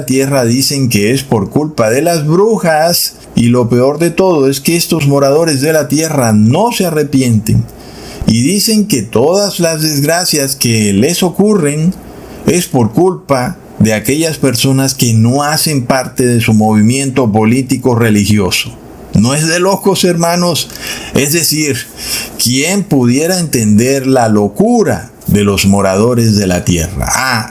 tierra dicen que es por culpa de las brujas, y lo peor de todo es que estos moradores de la tierra no se arrepienten y dicen que todas las desgracias que les ocurren es por culpa de aquellas personas que no hacen parte de su movimiento político religioso. No es de locos, hermanos. Es decir, ¿quién pudiera entender la locura de los moradores de la tierra?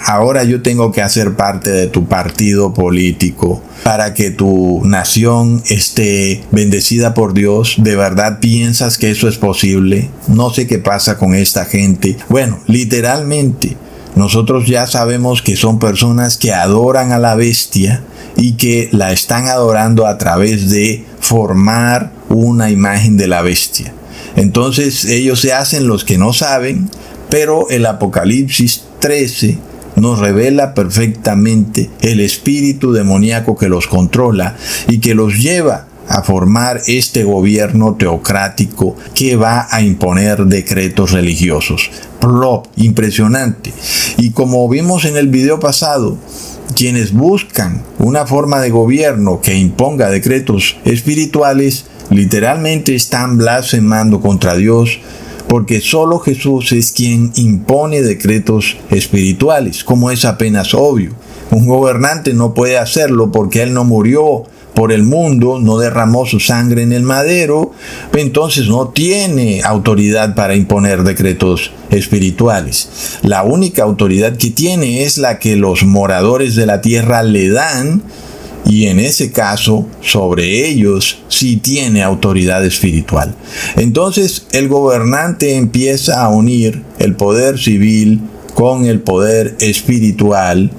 Ahora yo tengo que hacer parte de tu partido político para que tu nación esté bendecida por Dios. ¿De verdad piensas que eso es posible? No sé qué pasa con esta gente. Bueno, literalmente, nosotros ya sabemos que son personas que adoran a la bestia y que la están adorando a través de formar una imagen de la bestia. Entonces ellos se hacen los que no saben, pero el Apocalipsis 13 nos revela perfectamente el espíritu demoníaco que los controla y que los lleva a formar este gobierno teocrático que va a imponer decretos religiosos. Plop, impresionante. Y como vimos en el video pasado, quienes buscan una forma de gobierno que imponga decretos espirituales, literalmente están blasfemando contra Dios, porque solo Jesús es quien impone decretos espirituales, como es apenas obvio. Un gobernante no puede hacerlo porque él no murió por el mundo, no derramó su sangre en el madero, entonces no tiene autoridad para imponer decretos espirituales. La única autoridad que tiene es la que los moradores de la tierra le dan, y en ese caso, sobre ellos sí tiene autoridad espiritual. Entonces, el gobernante empieza a unir el poder civil con el poder espiritual,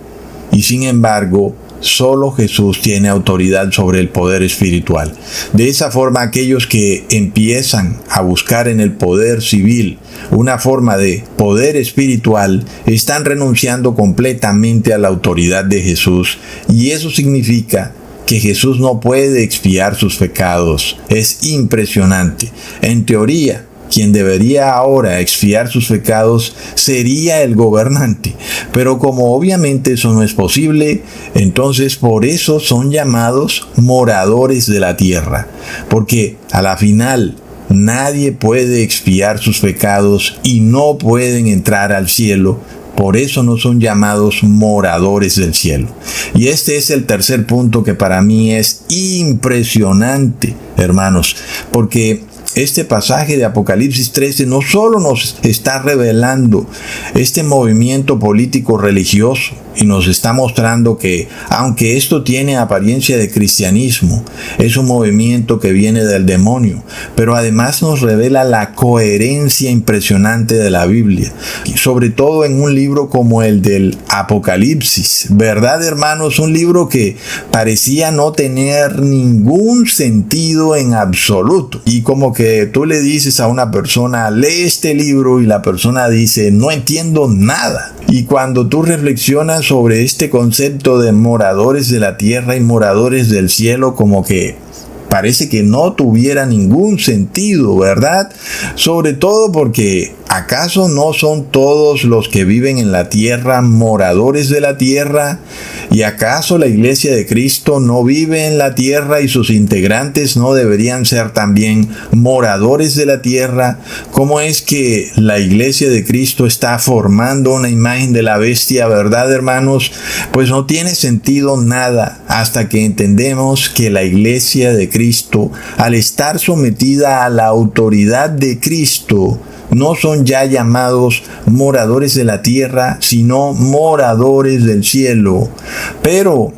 y sin embargo, solo Jesús tiene autoridad sobre el poder espiritual. De esa forma, aquellos que empiezan a buscar en el poder civil una forma de poder espiritual están renunciando completamente a la autoridad de Jesús, y eso significa que Jesús no puede expiar sus pecados. Es impresionante. En teoría, quien debería ahora expiar sus pecados sería el gobernante. Pero como obviamente eso no es posible, entonces por eso son llamados moradores de la tierra. Porque a la final nadie puede expiar sus pecados y no pueden entrar al cielo. Por eso no son llamados moradores del cielo. Y este es el tercer punto que para mí es impresionante, hermanos, porque este pasaje de Apocalipsis 13 no solo nos está revelando este movimiento político religioso y nos está mostrando que, aunque esto tiene apariencia de cristianismo, es un movimiento que viene del demonio, pero además nos revela la coherencia impresionante de la Biblia, sobre todo en un libro como el del Apocalipsis. ¿Verdad, hermanos? Un libro que parecía no tener ningún sentido en absoluto. Y como que tú le dices a una persona, lee este libro, y la persona dice, no entiendo nada. Y cuando tú reflexionas sobre este concepto de moradores de la tierra y moradores del cielo, como que parece que no tuviera ningún sentido, ¿verdad? Sobre todo porque ¿acaso no son todos los que viven en la tierra moradores de la tierra? ¿Y acaso la iglesia de Cristo no vive en la tierra y sus integrantes no deberían ser también moradores de la tierra? ¿Cómo es que la iglesia de Cristo está formando una imagen de la bestia, verdad, hermanos? Pues no tiene sentido nada hasta que entendemos que la iglesia de Cristo, al estar sometida a la autoridad de Cristo, no son ya llamados moradores de la tierra, sino moradores del cielo. Pero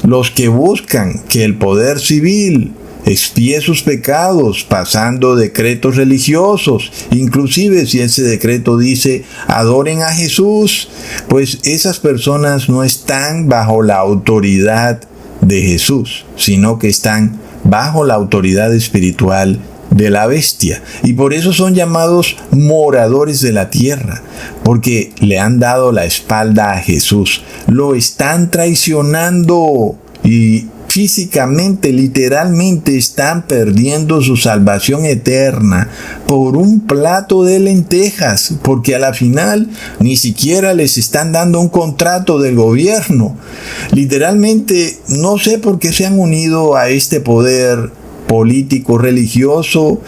los que buscan que el poder civil expíe sus pecados pasando decretos religiosos, inclusive si ese decreto dice adoren a Jesús, pues esas personas no están bajo la autoridad de Jesús, sino que están bajo la autoridad espiritual de la bestia, y por eso son llamados moradores de la tierra, porque le han dado la espalda a Jesús, lo están traicionando. Y físicamente, literalmente están perdiendo su salvación eterna por un plato de lentejas, porque a la final ni siquiera les están dando un contrato del gobierno. Literalmente, no sé por qué se han unido a este poder político religioso.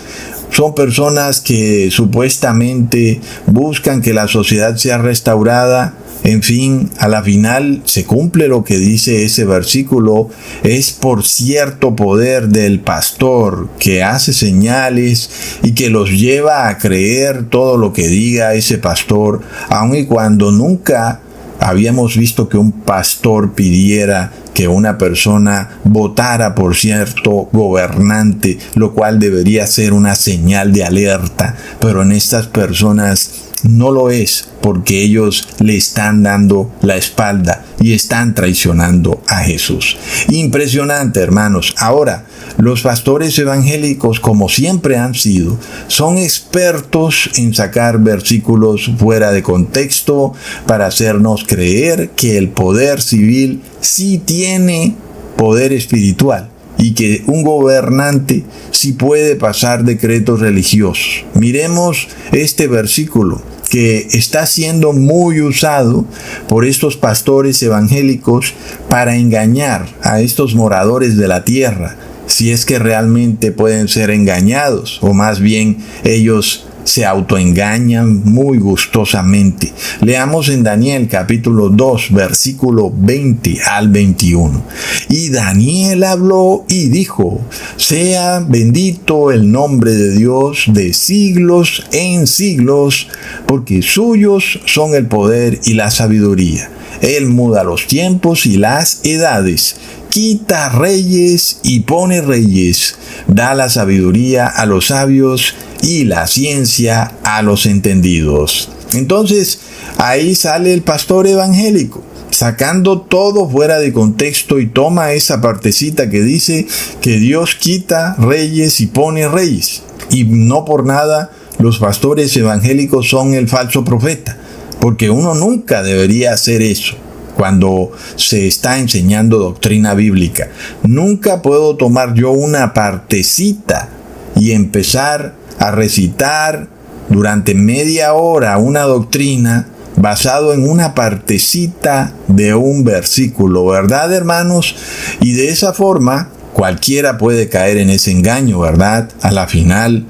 Son personas que supuestamente buscan que la sociedad sea restaurada. En fin, a la final se cumple lo que dice ese versículo. Es por cierto poder del pastor que hace señales y que los lleva a creer todo lo que diga ese pastor, aun y cuando nunca habíamos visto que un pastor pidiera que una persona votara por cierto gobernante, lo cual debería ser una señal de alerta, pero en estas personas no lo es, porque ellos le están dando la espalda y están traicionando a Jesús. Impresionante, hermanos. Ahora, los pastores evangélicos, como siempre han sido, son expertos en sacar versículos fuera de contexto para hacernos creer que el poder civil sí tiene poder espiritual y que un gobernante sí puede pasar decretos religiosos. Miremos este versículo que está siendo muy usado por estos pastores evangélicos para engañar a estos moradores de la tierra, si es que realmente pueden ser engañados, o más bien ellos se autoengañan muy gustosamente. Leamos en Daniel capítulo 2, versículo 20 al 21. Y Daniel habló y dijo: sea bendito el nombre de Dios de siglos en siglos, porque suyos son el poder y la sabiduría. Él muda los tiempos y las edades, quita reyes y pone reyes, da la sabiduría a los sabios y la ciencia a los entendidos. Entonces, ahí sale el pastor evangélico, sacando todo fuera de contexto, y toma esa partecita que dice que Dios quita reyes y pone reyes. Y no por nada los pastores evangélicos son el falso profeta, porque uno nunca debería hacer eso cuando se está enseñando doctrina bíblica. Nunca puedo tomar yo una partecita y empezar a recitar durante media hora una doctrina basado en una partecita de un versículo, ¿verdad, hermanos? Y de esa forma cualquiera puede caer en ese engaño, ¿verdad? A la final,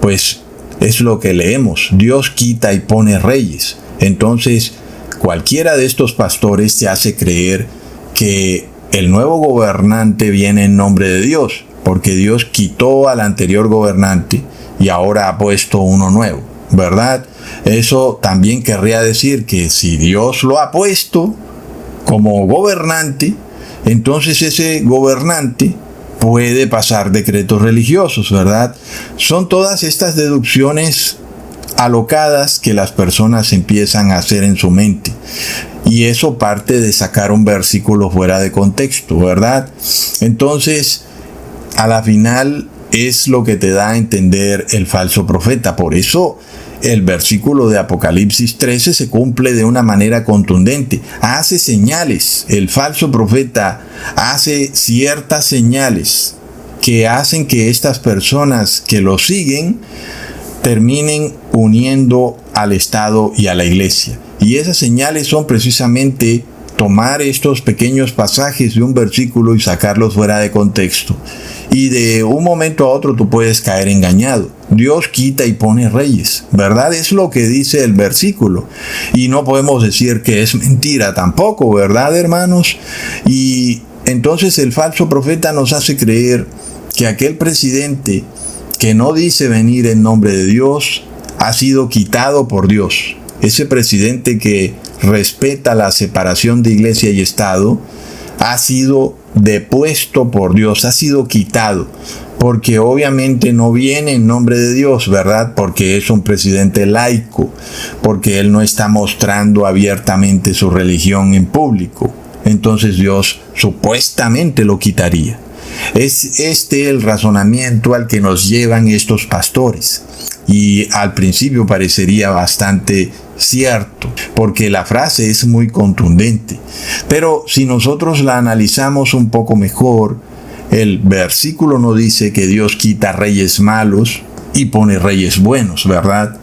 pues es lo que leemos: Dios quita y pone reyes. Entonces, cualquiera de estos pastores te hace creer que el nuevo gobernante viene en nombre de Dios, porque Dios quitó al anterior gobernante y ahora ha puesto uno nuevo, ¿verdad? Eso también querría decir que si Dios lo ha puesto como gobernante, entonces ese gobernante puede pasar decretos religiosos, ¿verdad? Son todas estas deducciones alocadas que las personas empiezan a hacer en su mente. Y eso parte de sacar un versículo fuera de contexto, ¿verdad? Entonces, a la final es lo que te da a entender el falso profeta. Por eso el versículo de Apocalipsis 13 se cumple de una manera contundente. Hace señales. El falso profeta hace ciertas señales que hacen que estas personas que lo siguen terminen uniendo al Estado y a la iglesia. Y esas señales son precisamente tomar estos pequeños pasajes de un versículo y sacarlos fuera de contexto. Y de un momento a otro tú puedes caer engañado. Dios quita y pone reyes, ¿verdad? Es lo que dice el versículo. Y no podemos decir que es mentira tampoco, ¿verdad, hermanos? Y entonces el falso profeta nos hace creer que aquel presidente que no dice venir en nombre de Dios ha sido quitado por Dios. Ese presidente que respeta la separación de iglesia y Estado ha sido depuesto por Dios, ha sido quitado, porque obviamente no viene en nombre de Dios, ¿verdad? Porque es un presidente laico, porque él no está mostrando abiertamente su religión en público. Entonces Dios supuestamente lo quitaría. Es este el razonamiento al que nos llevan estos pastores. Y al principio parecería bastante cierto, porque la frase es muy contundente. Pero si nosotros la analizamos un poco mejor, el versículo no dice que Dios quita reyes malos y pone reyes buenos, ¿verdad?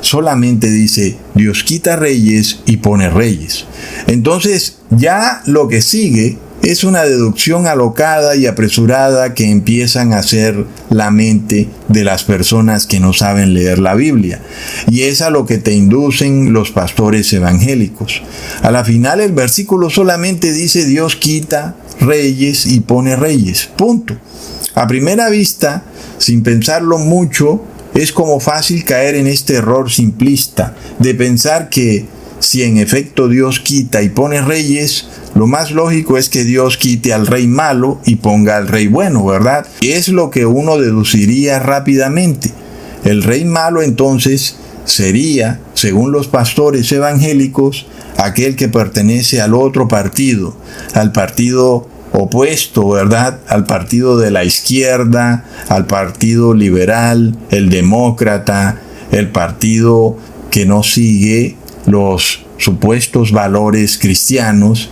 Solamente dice, Dios quita reyes y pone reyes. Entonces, ya lo que sigue es una deducción alocada y apresurada que empiezan a hacer la mente de las personas que no saben leer la Biblia. Y es a lo que te inducen los pastores evangélicos. A la final el versículo solamente dice Dios quita reyes y pone reyes. Punto. A primera vista, sin pensarlo mucho, es como fácil caer en este error simplista de pensar que si en efecto Dios quita y pone reyes, lo más lógico es que Dios quite al rey malo y ponga al rey bueno, ¿verdad? Y es lo que uno deduciría rápidamente. El rey malo entonces sería, según los pastores evangélicos, aquel que pertenece al otro partido, al partido opuesto, ¿verdad? Al partido de la izquierda, al partido liberal, el demócrata, el partido que no sigue los supuestos valores cristianos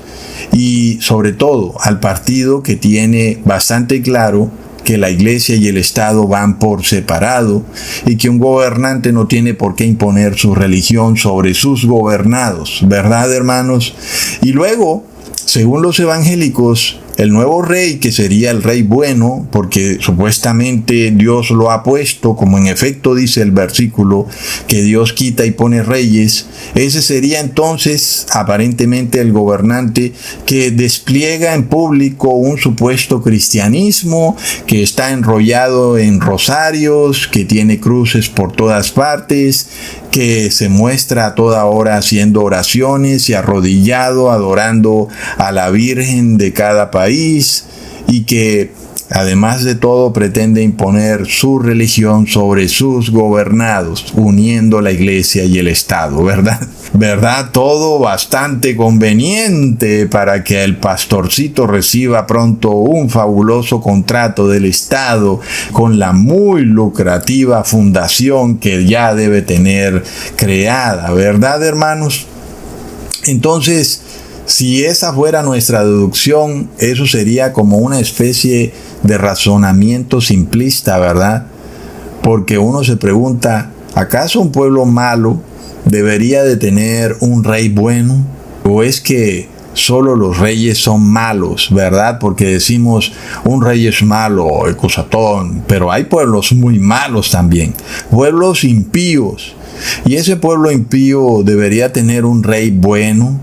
y sobre todo al partido que tiene bastante claro que la iglesia y el Estado van por separado y que un gobernante no tiene por qué imponer su religión sobre sus gobernados, ¿verdad, hermanos? Y luego, según los evangélicos, el nuevo rey, que sería el rey bueno, porque supuestamente Dios lo ha puesto, como en efecto dice el versículo, que Dios quita y pone reyes, ese sería entonces aparentemente el gobernante que despliega en público un supuesto cristianismo, que está enrollado en rosarios, que tiene cruces por todas partes, que se muestra a toda hora haciendo oraciones y arrodillado, adorando a la Virgen de cada país, y que además de todo pretende imponer su religión sobre sus gobernados, uniendo la iglesia y el Estado, ¿verdad? ¿Verdad? Todo bastante conveniente para que el pastorcito reciba pronto un fabuloso contrato del Estado con la muy lucrativa fundación que ya debe tener creada, ¿verdad, hermanos? Entonces, si esa fuera nuestra deducción, eso sería como una especie de razonamiento simplista, ¿verdad? Porque uno se pregunta, ¿acaso un pueblo malo debería de tener un rey bueno? ¿O es que solo los reyes son malos, verdad? Porque decimos, un rey es malo, ecusatón, pero hay pueblos muy malos también, pueblos impíos. ¿Y ese pueblo impío debería tener un rey bueno?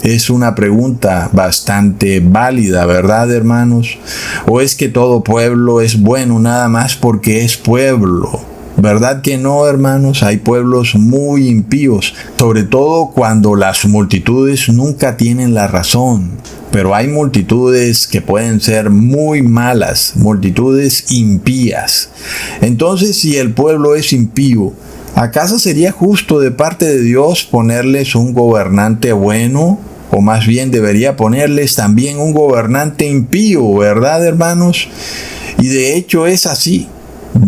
Es una pregunta bastante válida, ¿verdad, hermanos? ¿O es que todo pueblo es bueno nada más porque es pueblo? ¿Verdad que no, hermanos? Hay pueblos muy impíos, sobre todo cuando las multitudes nunca tienen la razón. Pero hay multitudes que pueden ser muy malas, multitudes impías. Entonces, si el pueblo es impío, ¿acaso sería justo de parte de Dios ponerles un gobernante bueno? O más bien debería ponerles también un gobernante impío, ¿verdad, hermanos? Y de hecho es así.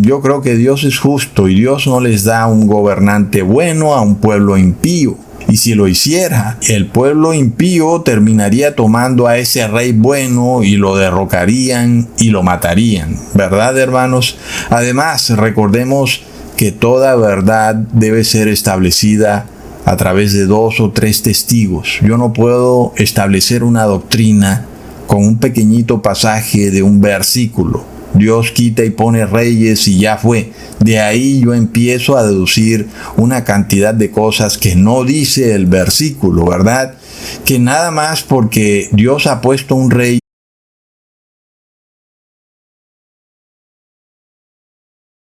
Yo creo que Dios es justo y Dios no les da un gobernante bueno a un pueblo impío. Y si lo hiciera, el pueblo impío terminaría tomando a ese rey bueno y lo derrocarían y lo matarían, ¿verdad, hermanos? Además, recordemos que toda verdad debe ser establecida a través de 2 o 3 testigos. Yo no puedo establecer una doctrina con un pequeñito pasaje de un versículo. Dios quita y pone reyes y ya fue. De ahí yo empiezo a deducir una cantidad de cosas que no dice el versículo, ¿verdad? Que nada más porque Dios ha puesto un rey